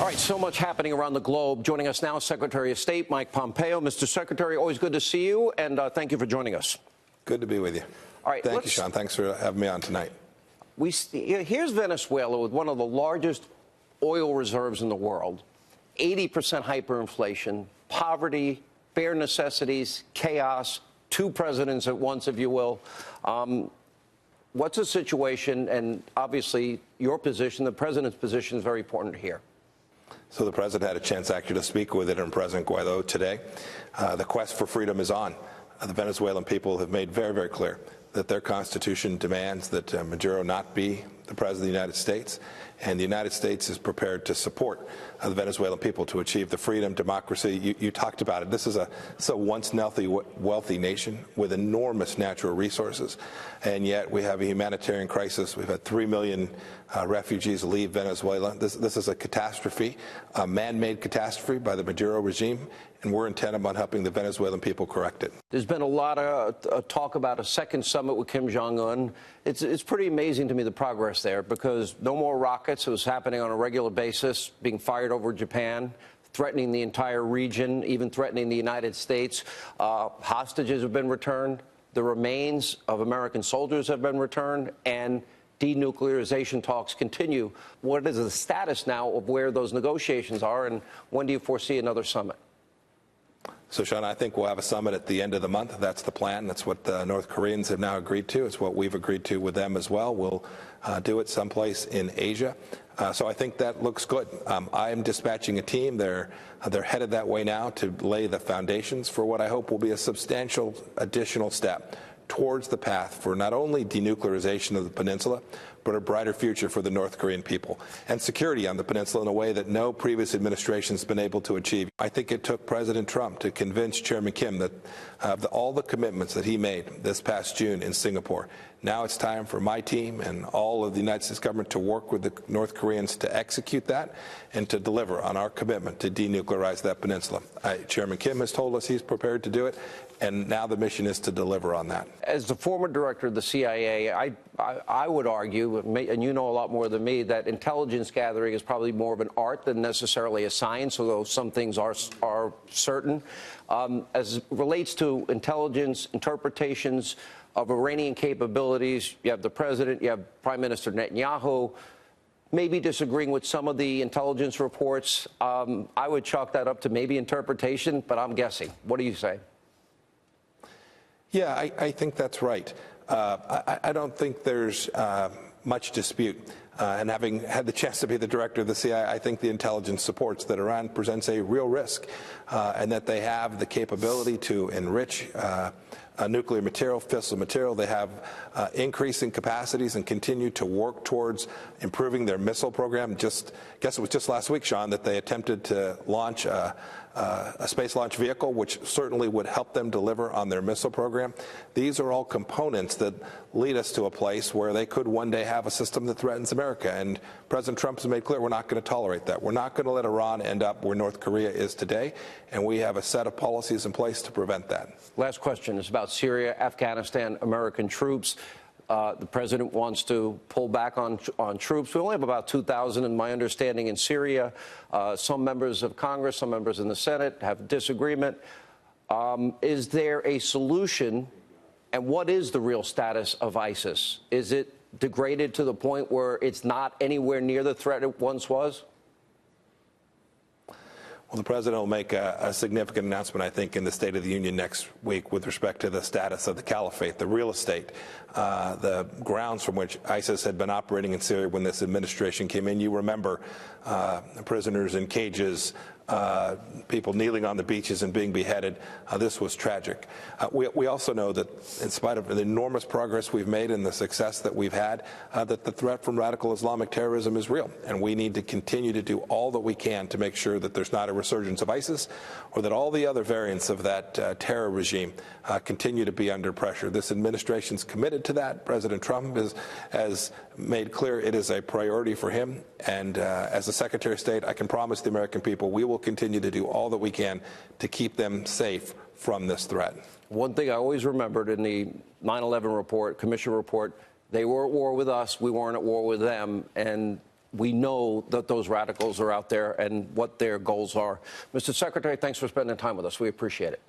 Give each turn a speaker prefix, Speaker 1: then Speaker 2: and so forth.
Speaker 1: All right, so much happening around the globe. Joining us now, Secretary of State Mike Pompeo. Mr. Secretary, always good to see you, and thank you for joining us.
Speaker 2: Good to be with you.
Speaker 1: All right,
Speaker 2: thank you, Sean. Thanks for having me on tonight.
Speaker 1: Here's Venezuela with one of the largest oil reserves in the world, 80% hyperinflation, poverty, bare necessities, chaos, two presidents at once, if you will. What's the situation? And obviously, your position, the president's position, is very important here.
Speaker 2: So the president had a chance actually to speak with President Guaido today. The quest for freedom is on. The Venezuelan people have made very, very clear that their constitution demands that Maduro not be the president of the United States, and the United States is prepared to support the Venezuelan people to achieve the freedom, democracy. You talked about it. This is a once wealthy nation with enormous natural resources, and yet we have a humanitarian crisis. We've had 3 million refugees leave Venezuela. This is a catastrophe, a man-made catastrophe by the Maduro regime, and we're intent on helping the Venezuelan people correct it.
Speaker 1: There's been a lot of talk about a second summit with Kim Jong-un. It's pretty amazing to me, the progress there, because no more rockets. It was happening on a regular basis, being fired over Japan, threatening the entire region, even threatening the United States. Hostages have been returned. The remains of American soldiers have been returned, and denuclearization talks continue. What is the status now of where those negotiations are, and when do you foresee another summit?
Speaker 2: So, Sean, I think we'll have a summit at the end of the month. That's the plan. That's what the North Koreans have now agreed to. It's what we've agreed to with them as well. We'll do it someplace in Asia. So I think that looks good. I am dispatching a team. They're headed that way now to lay the foundations for what I hope will be a substantial additional step towards the path for not only denuclearization of the peninsula, but a brighter future for the North Korean people and security on the peninsula in a way that no previous administration has been able to achieve. I think it took President Trump to convince Chairman Kim that all the commitments that he made this past June in Singapore. Now it's time for my team and all of the United States government to work with the North Koreans to execute that and to deliver on our commitment to denuclearize that peninsula. Chairman Kim has told us he's prepared to do it, and now the mission is to deliver on that.
Speaker 1: As the former director of the CIA, I would argue, and you know a lot more than me, that intelligence gathering is probably more of an art than necessarily a science, although some things are certain. As it relates to intelligence, interpretations of Iranian capabilities, you have the president, you have Prime Minister Netanyahu, maybe disagreeing with some of the intelligence reports. I would chalk that up to maybe interpretation, but I'm guessing. What do you say?
Speaker 2: Yeah, I think that's right. I don't think there's much dispute. And having had the chance to be the director of the CIA, I think the intelligence supports that Iran presents a real risk and that they have the capability to enrich nuclear material, fissile material. They have increasing capacities and continue to work towards improving their missile program. Guess it was just last week, Sean, that they attempted to launch a space launch vehicle, which certainly would help them deliver on their missile program. These are all components that lead us to a place where they could one day have a system that threatens America. And President Trump has made clear we're not going to tolerate that. We're not going to let Iran end up where North Korea is today, and we have a set of policies in place to prevent that.
Speaker 1: Last question is about Syria, Afghanistan, American troops. The president wants to pull back on troops. We only have about 2,000, in my understanding, in Syria. Some members of Congress, some members in the Senate have disagreement. Is there a solution, and what is the real status of ISIS? Is it degraded to the point where it's not anywhere near the threat it once was?
Speaker 2: Well, the president will make a significant announcement, I think, in the State of the Union next week with respect to the status of the caliphate, the real estate, the grounds from which ISIS had been operating in Syria when this administration came in. You remember prisoners in cages, people kneeling on the beaches and being beheaded. This was tragic. We also know that in spite of the enormous progress we've made and the success that we've had, that the threat from radical Islamic terrorism is real. And we need to continue to do all that we can to make sure that there's not a resurgence of ISIS or that all the other variants of that terror regime continue to be under pressure. This administration's committed to that. President Trump has made clear it is a priority for him. And as the Secretary of State, I can promise the American people we will continue to do all that we can to keep them safe from this threat.
Speaker 1: One thing I always remembered in the 9/11 report, Commission report, they were at war with us, we weren't at war with them, and we know that those radicals are out there and what their goals are. Mr. Secretary, thanks for spending time with us. We appreciate it.